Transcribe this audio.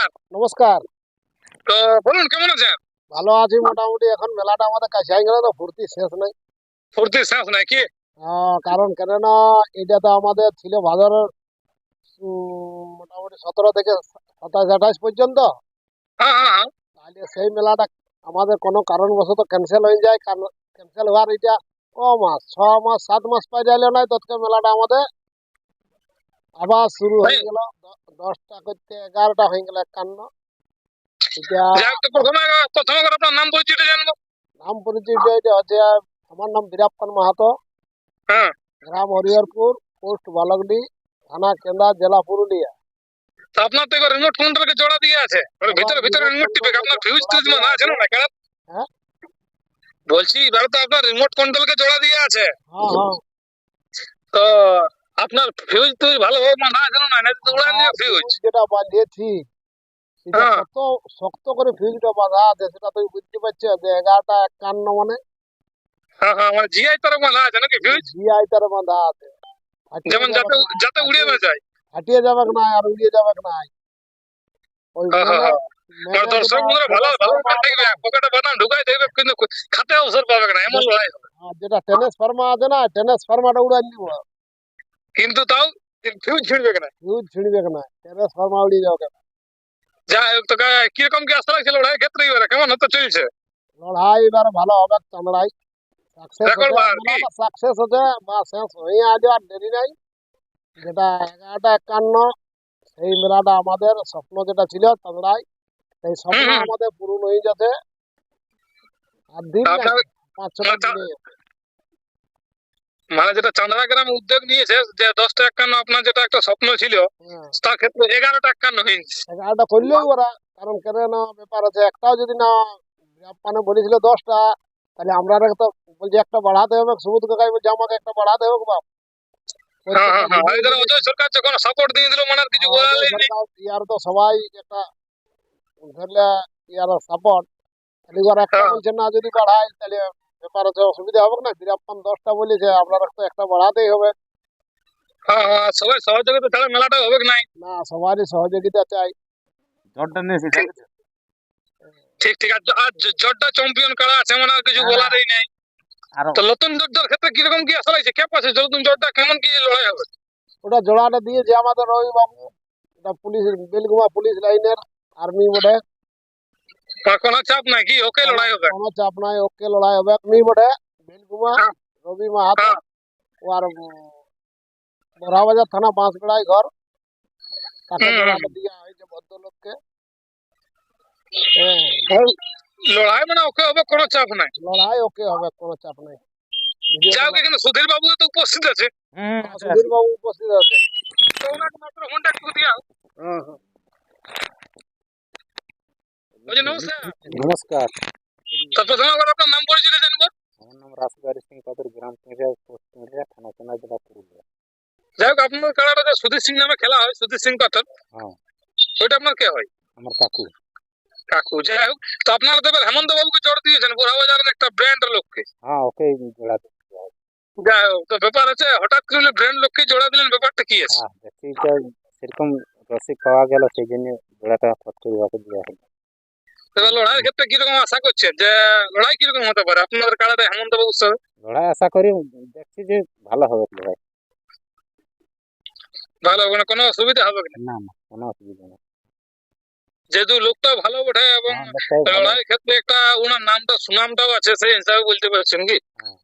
নমস্কার। নমস্কার। তো বলুন কেমন আছেন? ভালো আছি মোটামুটি। এখন মেলাটা আমাদের কাছে হয়ে গেল তো ফুর্তি শেষ নাই। ফুর্তি শেষ নাকি? কারণ কেননা এটা তো আমাদের ছিল ভাদর মোটামুটি 17 থেকে 27-28 পর্যন্ত। হ্যাঁ হ্যাঁ হ্যাঁ। তাহলে সেই মেলাটা আমাদের কোনো কারণবশত ক্যান্সেল হয়ে যায়। কারণ ক্যান্সেল হওয়ার এটা মাস 6 মাস 7 মাস পাই যাইলে নাই তৎকে মেলাটা আমাদের আবার শুরু ভাই, হয়ে গেল। 10টা করতে 11টা হয়ে গেল 51। এটা যাই হোক, তো প্রথমে করে আপনার নাম পরিচয়টা জানবো। নাম পরিচয়টা এটা হচ্ছে, আমার নাম বীরাপ্পন মাহাতো, হ্যাঁ। গ্রাম হরিহরপুর, পোস্ট বালকডি, থানা কেন্দা, জেলা পুরুলিয়া। তো আপনার তো এবার রিমোট কন্ট্রোলকে জোড়া দিয়ে আছে, মানে ভিতরে ভিতরে রিমোট টিপে আপনার ফিউজ টুজ মানে আছে না কেন? হ্যাঁ বলছি এবার তো আপনার রিমোট কন্ট্রোলকে জোড়া দিয়ে আছে, হ্যাঁ হ্যাঁ তো আপনার ফিউজ টুজ ভালোভাবে মানা আছে না? না তো উড়ান দিয়ে ফিউজ। ফিউজ যেটা বাঁধিয়েছি সেটা হ্যাঁ কত শক্ত করে ফিউজটা বাঁধা আছে সেটা তুমি বুঝতে পারছো যে 11টা 51 মানে হ্যাঁ হ্যাঁ, মানে জিআই তার মানা আছে নাকি ফিউজ? জিআই তার বাঁধা আছে। ফাটিয়ে যেমন যাবে যাতে না, যাতে উড়িয়ে না যায়। ফাটিয়ে যাবে না আর উড়িয়ে যাবে না। ওই হ্যাঁ হ্যাঁ মেনে হ্যাঁ। মানে মেনে দর্শক যেটা বন্ধুরা ভালো ভালো ট্রান্সফরমার আছে দেখবে, না, পকেটে বাদাম ঢুকাই দেখবে কিন্তু খাতে অবসর পাবে না, এমন লড়াই হবে। যেটা ট্রান্সফরমার আছে না, ট্রান্সফরমারটা উড়াই দিব। কিন্তু তাও ফিউজ ছিঁড়বে না। ফিউজ ছিঁড়বে না, ট্রান্সফরমার উড়িয়ে যাবে। যাই হোক, তো কিরকম কি আশা রাখছিল লড়াই ক্ষেত্রে এবারে কেমন হতে চলছে? লড়াই এবার ভালো হবে চামড়াই। সাকসেস রেকর্ড হতে বার কি? মেলাটা সাকসেস হতে বা শেষ হয়ে আজ আর দেরি নাই। যেটা 11টা 51 সেই মেলাটা আমাদের স্বপ্ন যেটা ছিল চামড়াই, সেই স্বপ্ন হুম। আমাদের পূরণ হয়ে যাচ্ছে। আর দিন আপনার লাগবে, 5-6টা মানে দিনে। মানে যেটা চান্দরা গ্রাম উদ্যোগ নিয়েছে যে 10টা 51, আপনার যেটা একটা স্বপ্ন ছিল হ্যাঁ, তার ক্ষেত্রে 11টা 51 হয়েছে। 11টা করলেই ওরা, কারণ কেন না ব্যাপার আছে, একটাও যদি না মানে বলেছিল 10টা, তাহলে আমরা তো বলছি একটা বাড়াতে হবে। সুবোধ কাকাই বলছে আমাকে একটা বাড়াতে হবে বাপ। হ্যাঁ হ্যাঁ প্রত্যেকটা হ্যাঁ, আর ভিডিও এদের অজয় সরকার যখন সাপোর্ট দিয়ে দিল মানে আর কিছু বলার অজয় নেই। সরকার ইয়ার তো সবাই একটা ধরলে ইয়ার সাপোর্ট। তাহলে এবার একটা হ্যাঁ বলছে না যদি বাড়াই তাহলে ব্যাপার আছে, অসুবিধা হবে না। বীরাপ্পন 10টা বলেছে, আপনারা তো একটা বাড়াতেই হবে। হ্যাঁ হ্যাঁ, সবাই সহযোগিতা ছাড়া মেলাটা হবে নাই। না, সবারই সহযোগিতা চাই। ঠিক ঠিক ঠিক। আর জটটা চ্যাম্পিয়ন করা আছে মানে আর কিছু বলারই নেই। তো নতুন জটটার ক্ষেত্রে কিরকম কি আশা রয়েছে, কে পাচ্ছে নতুন জটটা, কেমন কি লড়াই হবে? ওটা জোড়াটা দিয়েছে আমাদের রবি বাবু, এটা পুলিশ, বেলগুমা পুলিশ লাইনের আর্মি বটে। কোনো চাপ নাই কি, ওকে কোনো লড়াই হবে? কোনো চাপ নাই, ওকে লড়াই হবে। আর্মি বটে বেলগুমা, হ্যাঁ রবি মাহাতো। হ্যাঁ। ও আর বড়াবাজার থানা বাঁশবেড়ায় ঘর। তাকে হুম হুম। জোড়াটা দেওয়া হয়েছে ভদ্রলোককে। হ্যাঁ, লড়াই মানে ওকে হবে, কোনো চাপ নাই। লড়াই ওকে হবে, কোনো চাপ নাই। ভিডিও যাই হোক, এখানে সুধীর বাবু তো উপস্থিত আছে, সুধীর বাবু উপস্থিত আছে। তো ওনাকে মাত্র ফোনটা একটু দিয়া। হ্যাঁ হ্যাঁ। বলছি নমস্কার। নমস্কার। তো প্রথমে আবার আপনার নাম পরিচয় জানবো। আমার নাম রাসবিহারী সিং পাদুর, গ্রাম পিঁড়িয়া, পোস্ট পিঁড়িয়া, থানা কেন্দা, জেলা পুরুলিয়া। যাই হোক, আপনার খেলাটা যে সুধীর সিং নামে খেলা হয়, সুধীর সিং পাথর, হ্যাঁ, ওইটা আপনার কে হয়? আমার কাকু। কাকু। যাই হোক, তো আপনারা তো এবার হেমন্ত বাবুকে জোর দিয়েছেন, বোরাবাজারের একটা ব্র্যান্ড লোককে। হ্যাঁ, ওকে জোড়া দিচ্ছি। যাই হোক, তো ব্যাপার আছে হঠাৎ করে ব্র্যান্ড লোককে জোড়া দিলেন, ব্যাপারটা কি আছে? হ্যাঁ, দেখছি যে সেরকম রসিক পাওয়া গেল, সেই জন্য জোড়াটা ফট করে ওকে দেওয়া হলো। এবার লড়াইয়ের ক্ষেত্রে কিরকম আশা করছেন, যে লড়াই কিরকম হতে পারে আপনাদের কাড়াটা হেমন্ত বাবুর সাথে? লড়াই আশা করি, দেখছি যে ভালো হবে লড়াই। ভালো, মানে কোনো অসুবিধা হবে না? না না, কোনো অসুবিধা নেই। যেহেতু লোকটা ভালো বটে এবং হ্যাঁ, লোকটাও ভালো। লড়াইয়ের ক্ষেত্রে একটা ওনার নামটা সুনামটাও আছে, সেই হিসাবে বলতে পারছেন কি? হ্যাঁ,